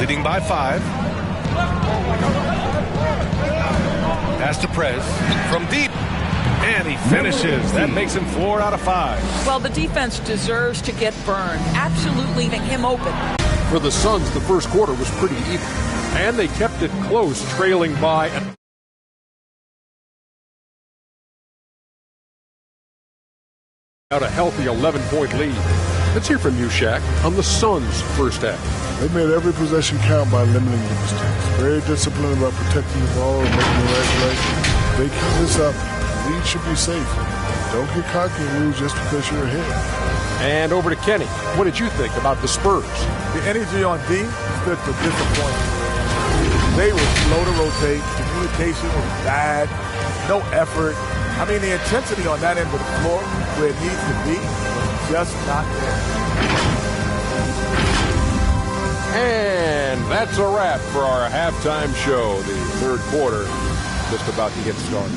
leading by 5. Pass to Prez from deep. And he finishes. That makes him 4 out of 5. Well, the defense deserves to get burned. Absolutely leaving him open. For the Suns, the first quarter was pretty even. And they kept it close, trailing by out a healthy 11-point lead. Let's hear from you, Shaq, on the Suns' first half. They made every possession count by limiting the mistakes. Very disciplined about protecting the ball and making the right play. If they keep this up, the lead should be safe. Don't get cocky and lose just because you're ahead. And over to Kenny. What did you think about the Spurs? The energy on D stood for disappointment. They were slow to rotate. Communication was bad. No effort. I mean, the intensity on that end of the floor where it needs to be was just not there. And that's a wrap for our halftime show. The third quarter just about to get started.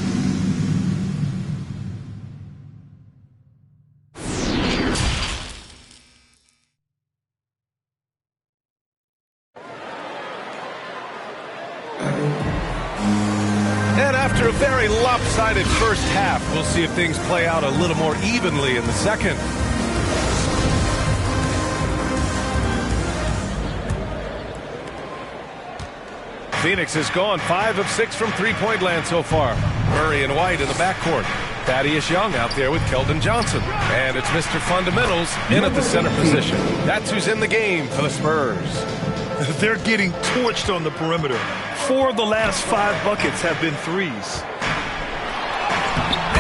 And after a very lopsided first half, we'll see if things play out a little more evenly in the second. Phoenix has gone 5 of 6 from three-point land so far. Murray and White in the backcourt. Thaddeus Young out there with Keldon Johnson. And it's Mr. Fundamentals in at the center position. That's who's in the game for the Spurs. They're getting torched on the perimeter. 4 of the last 5 buckets have been threes.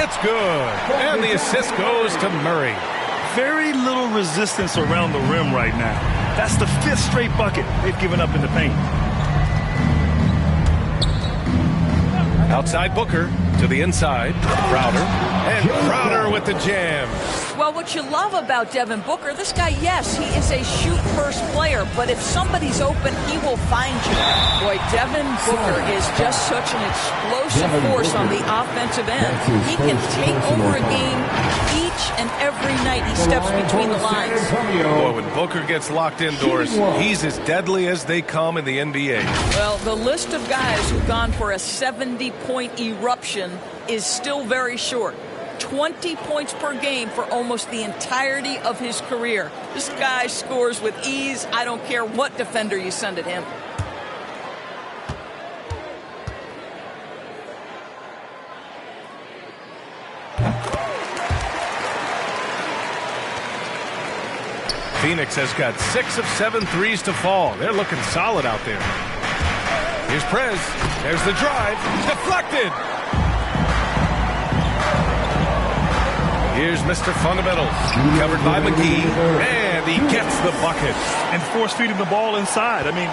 It's good. And the assist goes to Murray. Very little resistance around the rim right now. That's the 5th straight bucket they've given up in the paint. Outside Booker to the inside. Crowder. And Crowder with the jam. Well, what you love about Devin Booker, this guy, yes, he is a shoot-first player, but if somebody's open, he will find you. Boy, Devin Booker is just such an explosive force on the offensive end. He can take over a game each and every night he steps between the lines. Boy, when Booker gets locked indoors, he's as deadly as they come in the NBA. Well, the list of guys who've gone for a 70-point eruption is still very short. 20 points per game for almost the entirety of his career. This guy scores with ease. I don't care what defender you send at him. Phoenix has got 6 of 7 threes to fall. They're looking solid out there. Here's Prez. There's the drive. Deflected. Here's Mr. Fundamentals, covered by McGee, and he gets the bucket. And force-feeding the ball inside. I mean,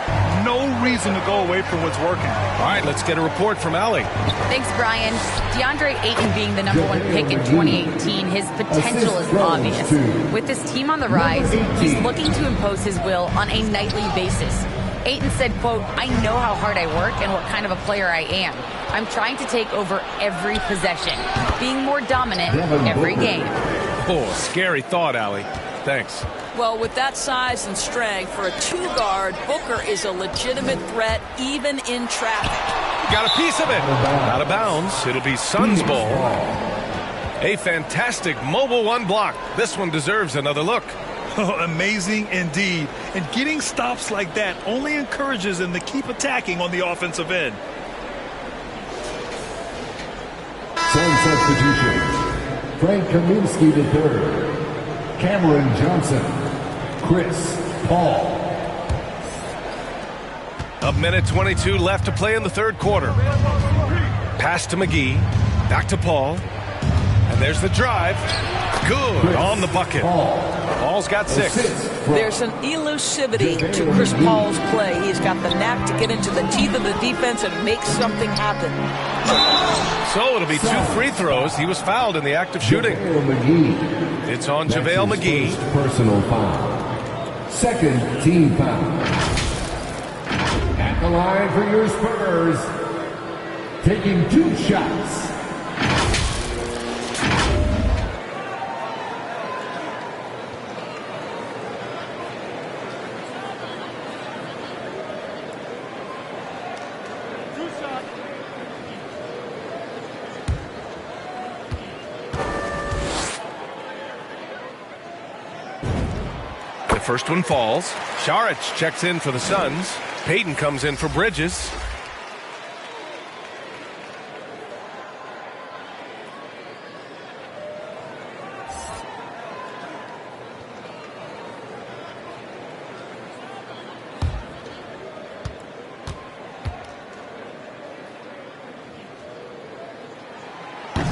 no reason to go away from what's working. All right, let's get a report from Allie. Thanks, Brian. DeAndre Ayton being the #1 pick in 2018, his potential is obvious. With this team on the rise, he's looking to impose his will on a nightly basis. Ayton said, quote, "I know how hard I work and what kind of a player I am. I'm trying to take over every possession, being more dominant every game." Oh, scary thought, Allie. Thanks. Well, with that size and strength, for a 2-guard, Booker is a legitimate threat even in traffic. Got a piece of it. Out of bounds. It'll be Suns ball. A fantastic mobile 1 block. This one deserves another look. Oh, amazing indeed. And getting stops like that only encourages them to keep attacking on the offensive end. Sun substitution. Frank Kaminsky III. Cameron Johnson. Chris Paul. A minute 22 left to play in the third quarter. Pass to McGee. Back to Paul. And there's the drive. Good on the bucket. Paul's got 6. There's an elusivity to Chris Paul's play. He's got the knack to get into the teeth of the defense and make something happen. So it'll be 2 free throws. He was fouled in the act of shooting. It's on JaVale McGee. Personal foul. Second team foul. At the line for your Spurs. Taking 2 shots. First one falls. Šarić checks in for the Suns. Payton comes in for Bridges.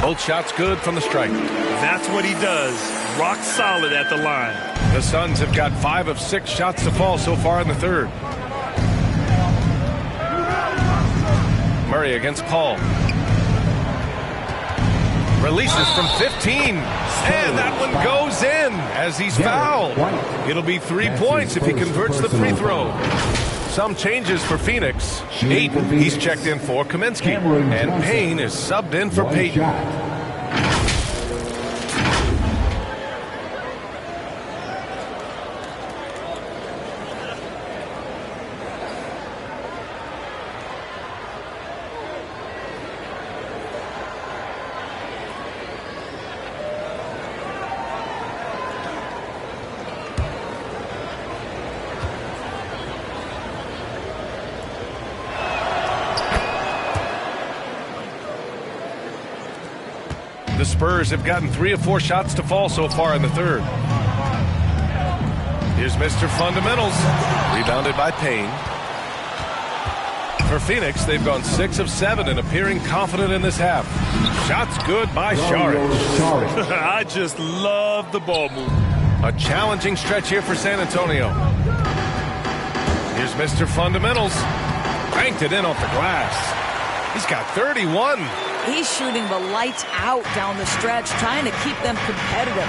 Both shots good from the stripe. That's what he does. Rock solid at the line. The Suns have got 5 of 6 shots to fall so far in the third. Murray against Paul. Releases from 15. And that one goes in as he's fouled. It'll be 3 points if he converts the free throw. Some changes for Phoenix. Ayton, he's checked in for Kaminsky. And Payne is subbed in for Payton. The Spurs have gotten 3 of 4 shots to fall so far in the third. Here's Mr. Fundamentals. Rebounded by Payne. For Phoenix, they've gone 6 of 7 and appearing confident in this half. Shots good by Šarić. I just love the ball move. A challenging stretch here for San Antonio. Here's Mr. Fundamentals. Banked it in off the glass. He's got 31. He's shooting the lights out down the stretch, trying to keep them competitive.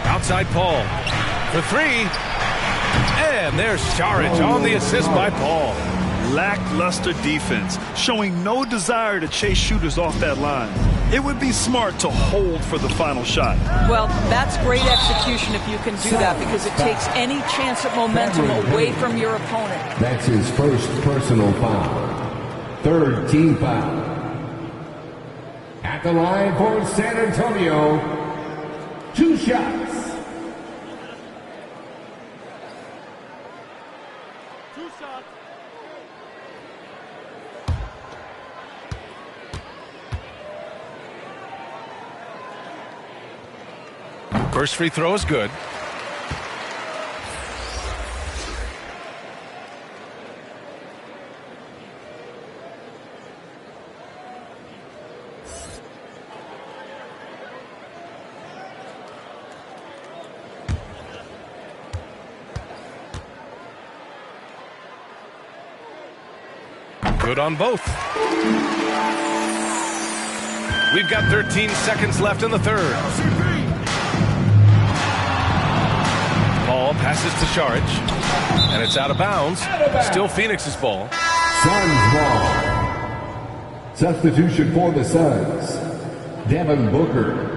Outside Paul for 3. And there's Šarić on the assist by Paul. Lackluster defense, showing no desire to chase shooters off that line. It would be smart to hold for the final shot. Well, that's great execution if you can do that, because it takes any chance at momentum away from your opponent. That's his first personal foul. Third team foul. At the line for San Antonio, 2 shots. 2 shots. First free throw is good. Good on both. We've got 13 seconds left in the third. Ball passes to Šarić, and it's out of bounds. Still Phoenix's ball. Suns ball. Substitution for the Suns, Devin Booker.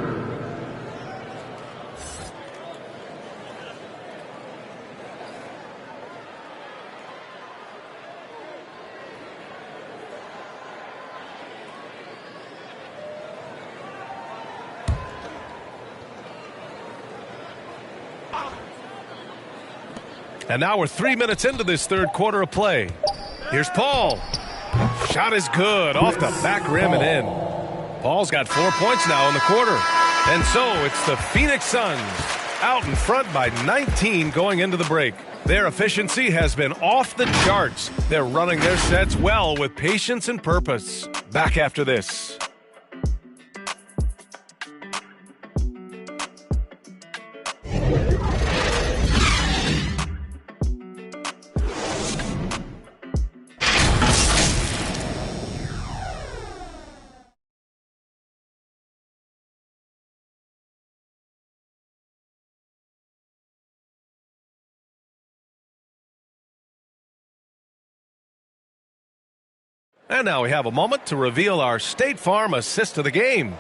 And now we're 3 minutes into this third quarter of play. Here's Paul. Shot is good off the back rim and in. Paul's got 4 points now in the quarter. And so it's the Phoenix Suns out in front by 19 going into the break. Their efficiency has been off the charts. They're running their sets well with patience and purpose. Back after this. And now we have a moment to reveal our State Farm assist of the game.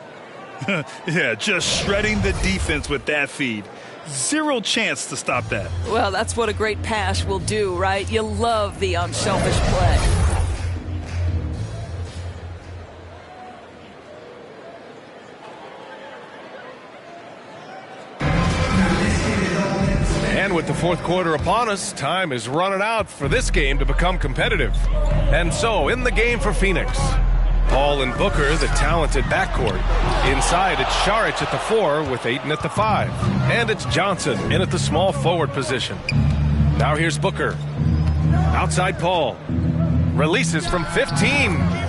Yeah, just shredding the defense with that feed. Zero chance to stop that. Well, that's what a great pass will do, right? You love the unselfish play. with the fourth quarter upon us, time is running out for this game to become competitive. And so, in the game for Phoenix, Paul and Booker, the talented backcourt. Inside, it's Šarić at the 4 with Ayton at the 5. And it's Johnson in at the small forward position. Now here's Booker. Outside Paul. Releases from 15.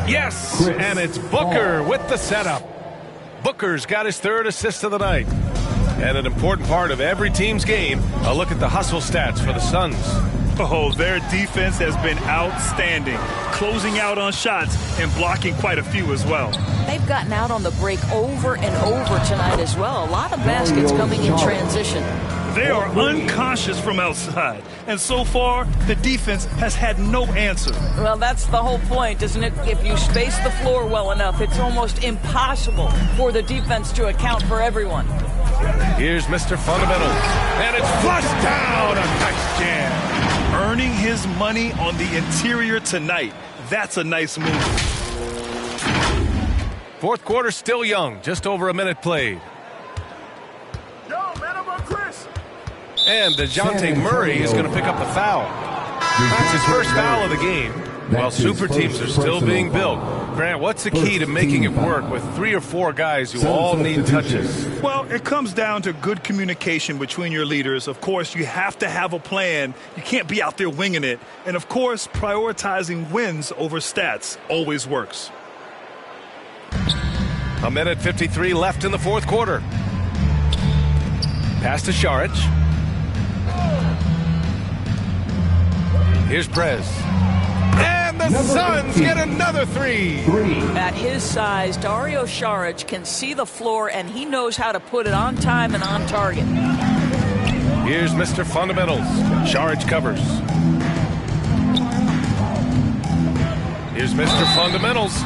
Yes! And it's Booker with the setup. Booker's got his 3rd assist of the night. And an important part of every team's game, a look at the hustle stats for the Suns. Oh, their defense has been outstanding, closing out on shots and blocking quite a few as well. They've gotten out on the break over and over tonight as well. A lot of baskets coming in transition. They are unconscious from outside, and so far, the defense has had no answer. Well, that's the whole point, isn't it? If you space the floor well enough, it's almost impossible for the defense to account for everyone. Here's Mr. Fundamentals, and it's flushed down. A nice jam. Earning his money on the interior tonight. That's a nice move. Fourth quarter still young, just over a minute played. And DeJounte Murray is going to pick up the foul. That's his first foul of the game. While super teams are still being built. Grant, what's the key to making it work with 3 or 4 guys who all need touches? Well, it comes down to good communication between your leaders. Of course, you have to have a plan. You can't be out there winging it. And, of course, prioritizing wins over stats always works. A minute 53 left in the fourth quarter. Pass to Šarić. Here's Prez. And the Suns get another 3. At his size, Dario Šarić can see the floor, and he knows how to put it on time and on target. Here's Mr. Fundamentals. Šarić covers. Here's Mr. Fundamentals.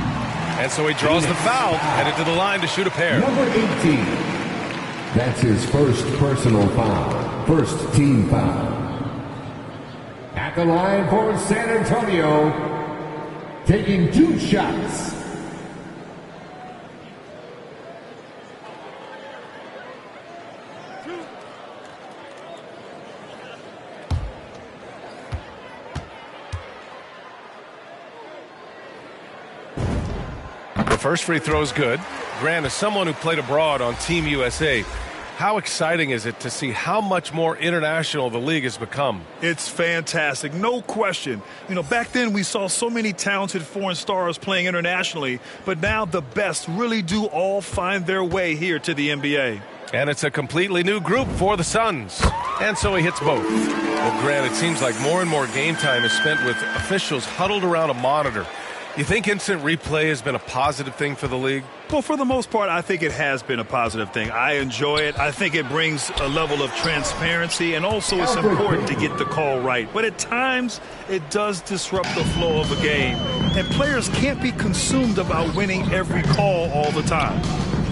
And so he draws the foul, headed to the line to shoot a pair. Number 18. That's his first personal foul. First team foul. At the line for San Antonio, taking 2 shots. The first free throw is good. Grant, as someone who played abroad on Team USA, how exciting is it to see how much more international the league has become? It's fantastic, no question. You know, back then we saw so many talented foreign stars playing internationally, but now the best really do all find their way here to the NBA. And it's a completely new group for the Suns. And so he hits both. Well, Grant, it seems like more and more game time is spent with officials huddled around a monitor. You think instant replay has been a positive thing for the league? Well, for the most part, I think it has been a positive thing. I enjoy it. I think it brings a level of transparency, and also it's important to get the call right. But at times, it does disrupt the flow of a game, and players can't be consumed about winning every call all the time.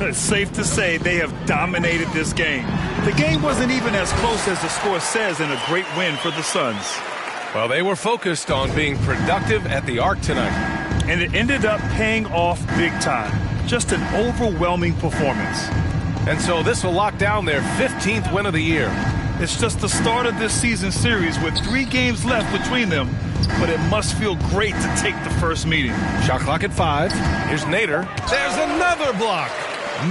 It's safe to say they have dominated this game. The game wasn't even as close as the score says in a great win for the Suns. Well, they were focused on being productive at the arc tonight. And it ended up paying off big time. Just an overwhelming performance. And so this will lock down their 15th win of the year. It's just the start of this season series with 3 games left between them, but it must feel great to take the first meeting. Shot clock at 5. Here's Nader. There's another block,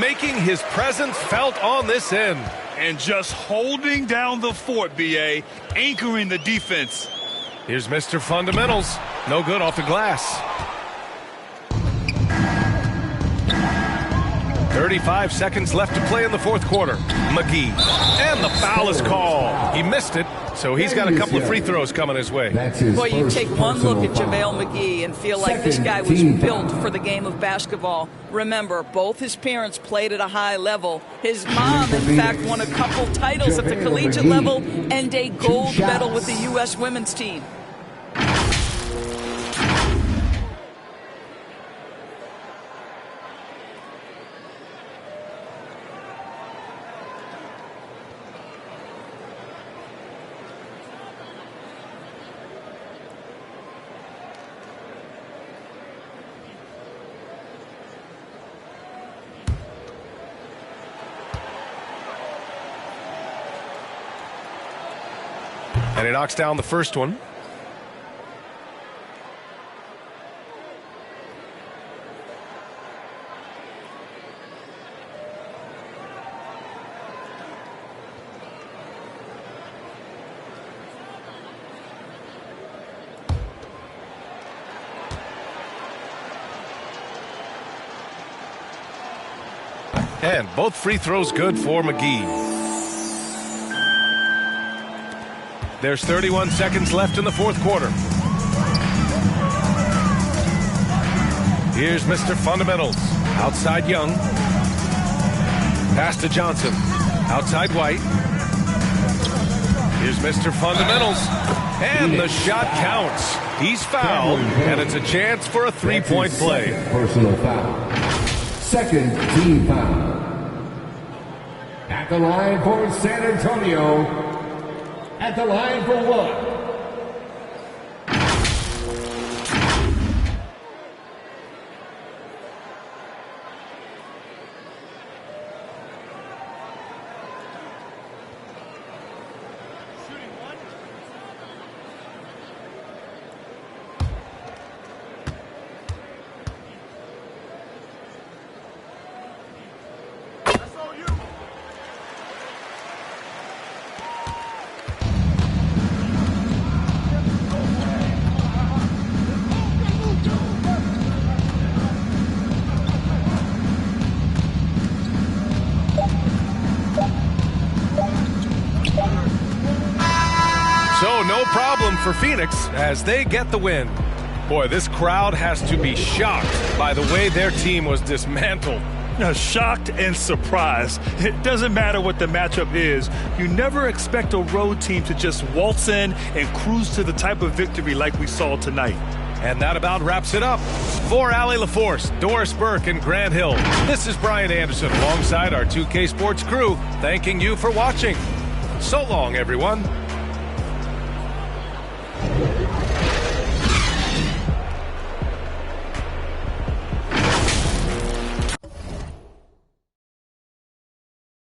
making his presence felt on this end. And just holding down the fort, B.A., anchoring the defense. Here's Mr. Fundamentals. No good off the glass. 35 seconds left to play in the fourth quarter. McGee. And the foul is called. He missed it, so he's got a couple of free throws coming his way. Boy, you take one look at JaVale McGee and feel like this guy was built for the game of basketball. Remember, both his parents played at a high level. His mom, in fact, won a couple titles at the collegiate level and a gold medal with the U.S. women's team. And he knocks down the first one. And both free throws good for McGee. There's 31 seconds left in the fourth quarter. Here's Mr. Fundamentals. Outside Young. Pass to Johnson. Outside White. Here's Mr. Fundamentals. And the shot counts. He's fouled, and it's a chance for a three-point play. Personal foul. Second team foul. At the line for San Antonio. At the line for one. So no problem for Phoenix as they get the win. Boy, this crowd has to be shocked by the way their team was dismantled. Shocked and surprised. It doesn't matter what the matchup is. You never expect a road team to just waltz in and cruise to the type of victory like we saw tonight. And that about wraps it up. For Allie LaForce, Doris Burke, and Grant Hill, this is Brian Anderson alongside our 2K Sports crew, thanking you for watching. So long, everyone.